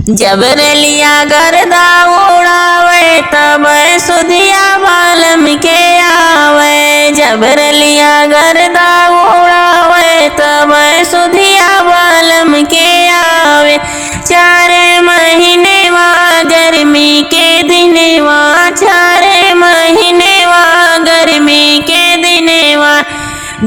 जबरलिया गर्दा उड़ावे तब सुधिया बालम के आवे। जबरलिया गर्दा उड़ावे तब सुधिया बालम के आवे। 4 महीने वहाँ गर्मी के दिन वहाँ 4 महीने वहाँ गर्मी के दिन वहाँ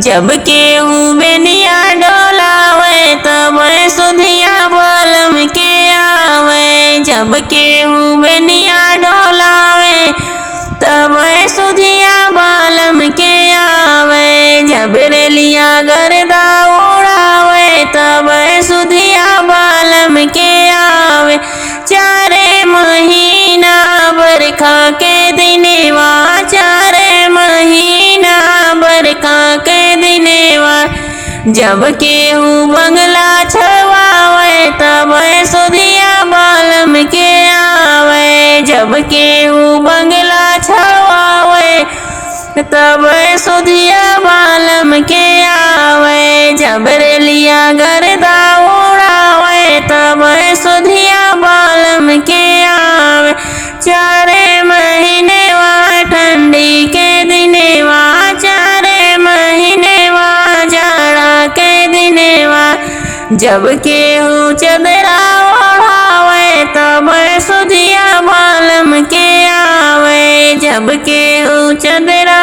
जब केहू बेनिया डोलावे तब सुधिया बालम के आवे। जब केहू बेनिया डोलावे तब सुधिया बालम के आवे। जबरलिया गर्दा उड़ावे तब सुधिया बालम के आवे। 4 महीना बरखा के दिनवा 4 महीना बरखा के दिनवा जब केहू बंगला छवावे तब सुधिया बालम के आवे। जब केहू बंगला छवावे तब सुधिया बालम के आवे। जबरलिया गर्दा उड़ावे तब सुधिया बालम के आवे। 4 महीने वहाँ ठंडी के दिनवा 4 महीने वहाँ जाड़ा के दिनवा जब केहू चदरा ओढ़ावे तब सुधिया बालम के आवे। जब केहू चदरा